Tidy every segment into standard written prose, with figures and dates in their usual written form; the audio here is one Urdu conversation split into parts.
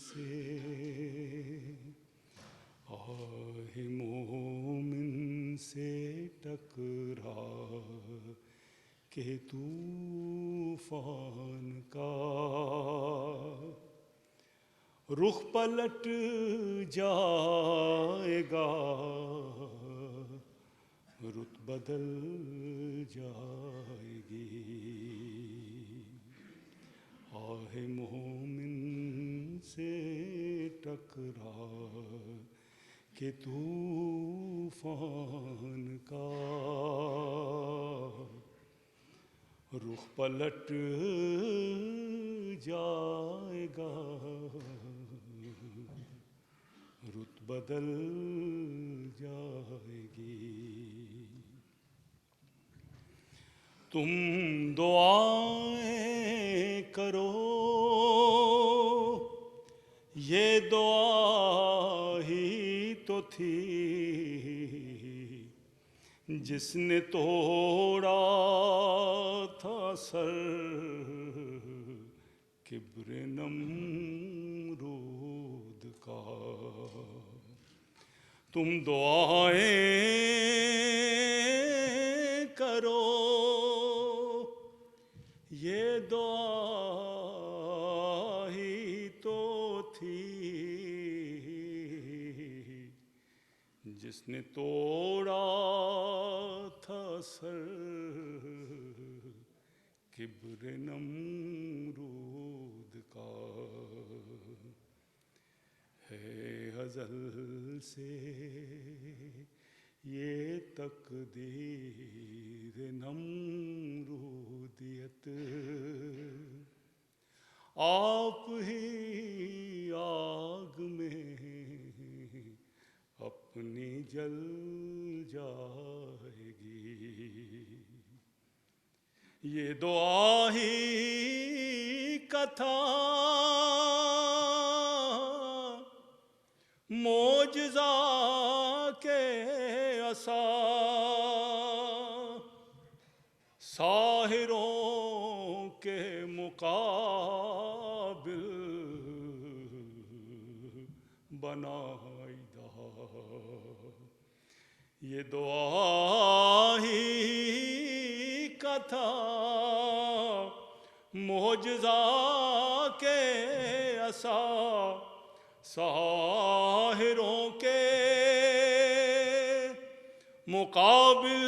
سے آہ مومن سے ٹکرا کہ طوفان کا رخ پلٹ جائے گا، رت بدل جائے گی۔ آہ مومن سے ٹکرا کہ طوفان کا رخ پلٹ جائے گا، رت بدل جائے گی۔ تم دعائیں کرو، یہ دعا ہی تو تھی جس نے توڑا تھا سر کبر نمرود کا۔ تم دعائیں کرو، یہ دعا ہی تو تھی جس نے توڑا تھا سر کبر نمرود کا۔ ہے ازل سے یہ تقدیر نمرودیت، آپ ہی آگ میں اپنی جل جائے گی۔ یہ دعا ہی کا تھا معجزہ کے عصا، ساحروں کے مقابل بنائی دہا۔ یہ دعا ہی کا تھا معجزہ کے عصا، ساحروں کے مقابل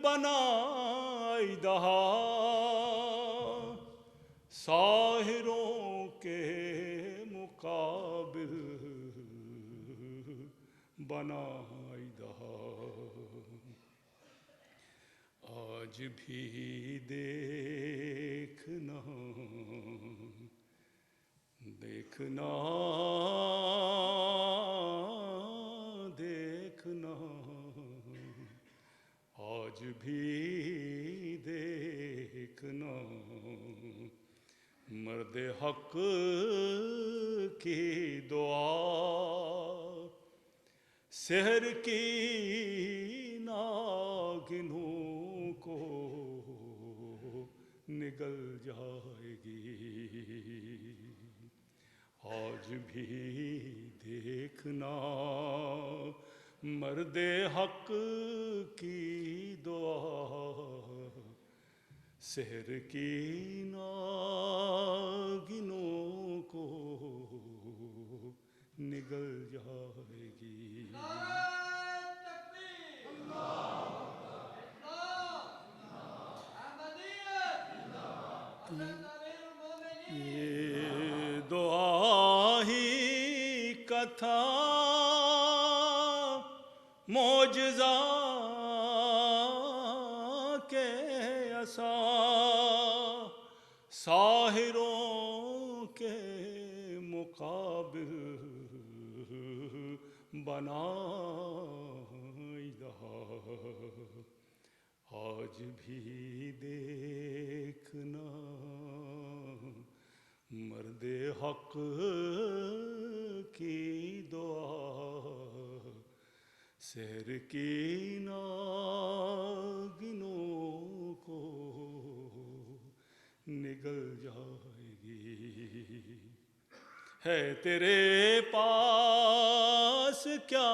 بنائی دہا، ساحروں کے مقابل بنائی دہا۔ آج بھی دیکھنا دیکھنا دیکھنا، آج بھی دیکھنا مرد حق کی دعا سحر کی ناگنوں کو نگل جائے گی۔ آج بھی دیکھنا مرد حق کی دعا سحر کی ناگنوں کو نگل جائے گی۔ یہ دعا ہی کا تھا معجزہ کے عصا، ساحروں کے مقابل بنائی دہا۔ آج بھی دیکھنا مرد حق کی دعا سحر کی ناگنوں کو نگل جائے گی۔ ہے تیرے پاس کیا،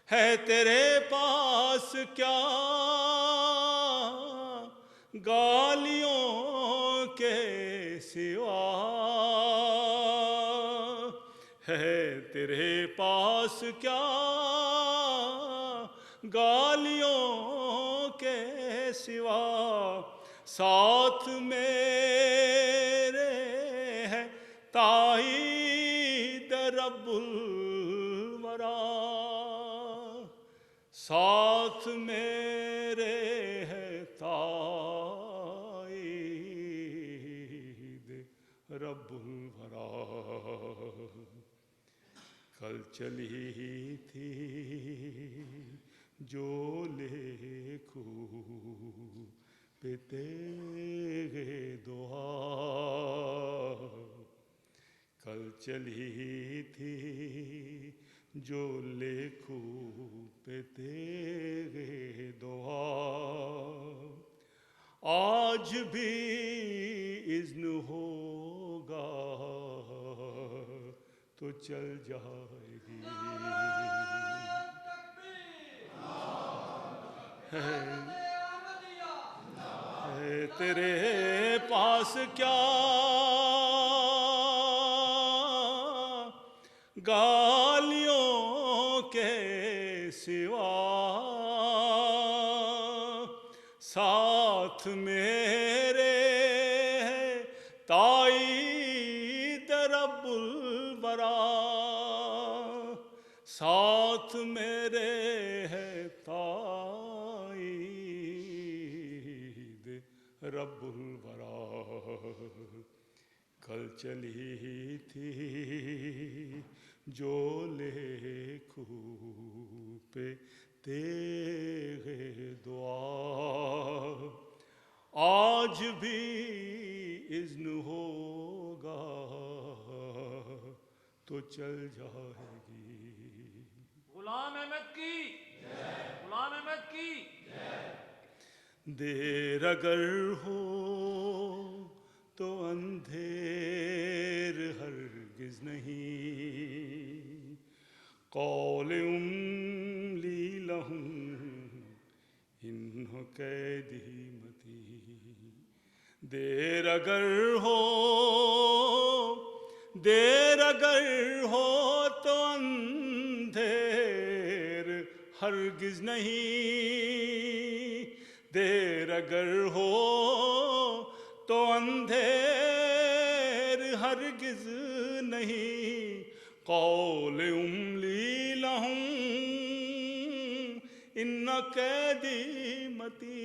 ہے تیرے پاس کیا گالیوں کے سوا، ہے تیرے پاس کیا گالیوں کے سوا، ساتھ میرے ہے تائید رب الورا، ساتھ میرے ہے تائید رب الورا، کل چلی تھی جو لیکھوں پہ تیرے دعا، کل چلی تھی جو لیکھوں پہ تیرے دعا، آج بھی اذن ہوگا تو چل جائے گی، ہے تیرے پاس کیا گالیوں کے سوا، ساتھ میرے ہے تائید رب الورا، ساتھ میرے ہے تائید رب الورا، کل چلی تھی جو لیکھوں پہ تیرے دعا، آج بھی اذن ہوگا تو چل جائے گی، غلام احمد کی غلام احمد کی دیر اگر ہو تو اندھیر ہرگز نہیں، قول املی لہم انہ قیدیمتی، دیر اگر ہو تو اندھیر ہرگز نہیں، دیر اگر ہو تو اندھیر ہرگز نہیں، قول املی لہم ان قیدی متی،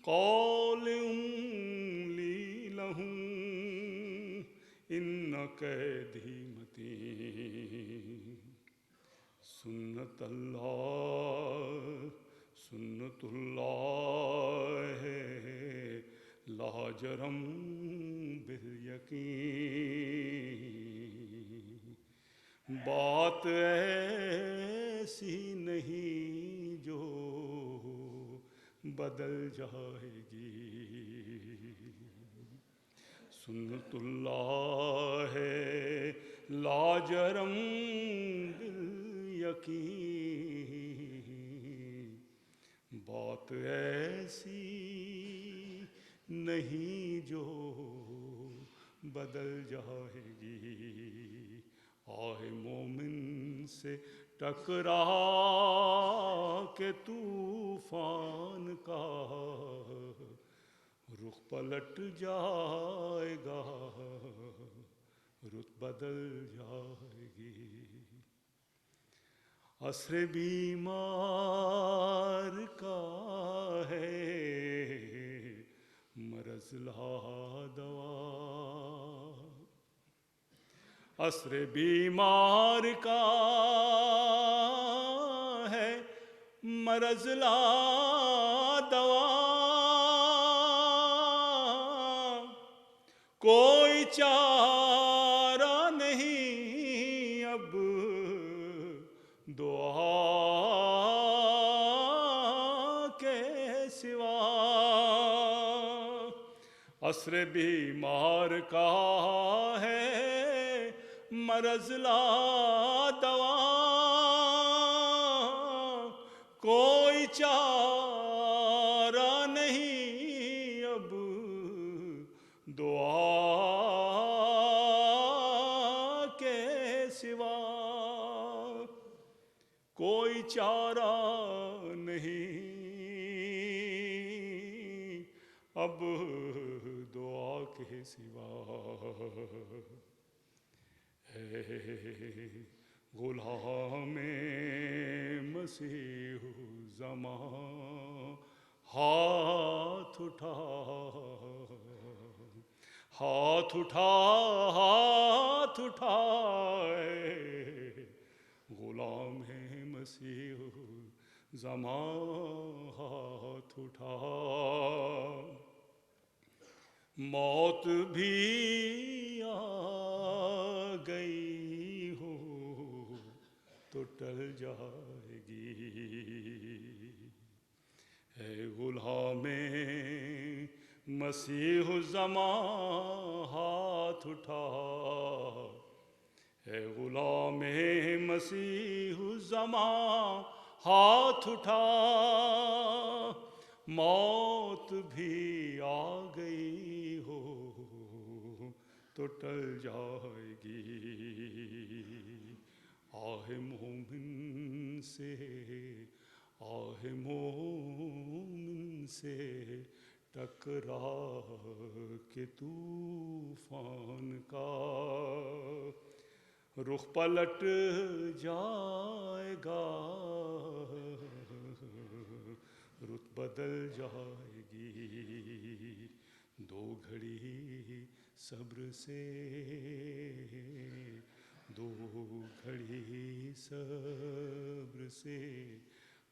قول املی لہم ان قیدی متی، سنت اللہ ہے لاجرم بالیقین، بات ایسی نہیں جو بدل جائے گی، سنت اللہ ہے لاجرم بالیقین، بات ایسی نہیں جو بدل جائے گی، آہ مومن سے ٹکرا کے طوفان کا رخ پلٹ جائے گا، رخ بدل جائے گی، عصر بیمار کا ہے مرض لا دوا، عصر بیمار کا ہے مرض لا دوا، کوئی چارہ نہیں اب دعا کے سوا، عصر بیمار کا ہے مرض لا دوا، کوئی چارہ نہیں اب دعا کے سوا، کوئی چارہ نہیں اب دعا کے سوا۔ ہے غلام مسیح زمان ہاتھ اٹھا، ہاتھ اٹھا، ہاتھ اٹھائے، غلام ہے مسیح زمان ہاتھ اٹھا۔ موت بھی آ گئی ہو تو ٹل جائے گی، ہے غلام مسیح زمان ہاتھ اٹھا، ہے غلام مسیح زمان ہاتھ اٹھا۔ موت بھی آ گئی ہو تو ٹل جائے گی، آہ مومن سے، آہ مومن سے ٹکرا کے طوفان کا رخ پلٹ جائے گا، رت بدل جائے گی۔ دو گھڑی صبر سے، دو گھڑی صبر سے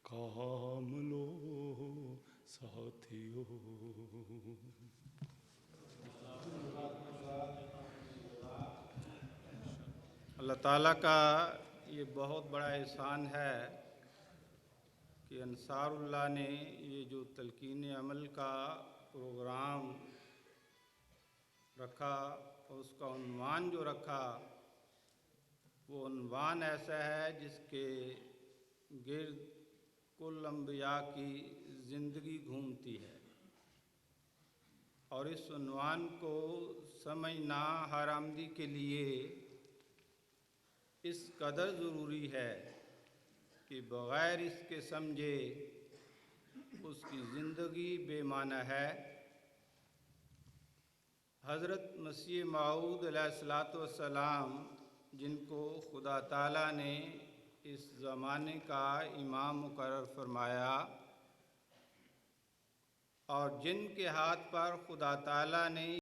کام لو ساتھیو۔ اللہ تعالیٰ کا یہ بہت بڑا احسان ہے کہ انصار اللہ نے یہ جو تلقین عمل کا پروگرام رکھا اور اس کا عنوان جو رکھا، وہ عنوان ایسا ہے جس کے گرد کل انبیاء کی زندگی گھومتی ہے، اور اس عنوان کو سمجھنا ہر احمدی کے لیے اس قدر ضروری ہے کہ بغیر اس کے سمجھے اس کی زندگی بے معنی ہے۔ حضرت مسیح موعود علیہ السلام، جن کو خدا تعالیٰ نے اس زمانے کا امام مقرر فرمایا اور جن کے ہاتھ پر خدا تعالیٰ نے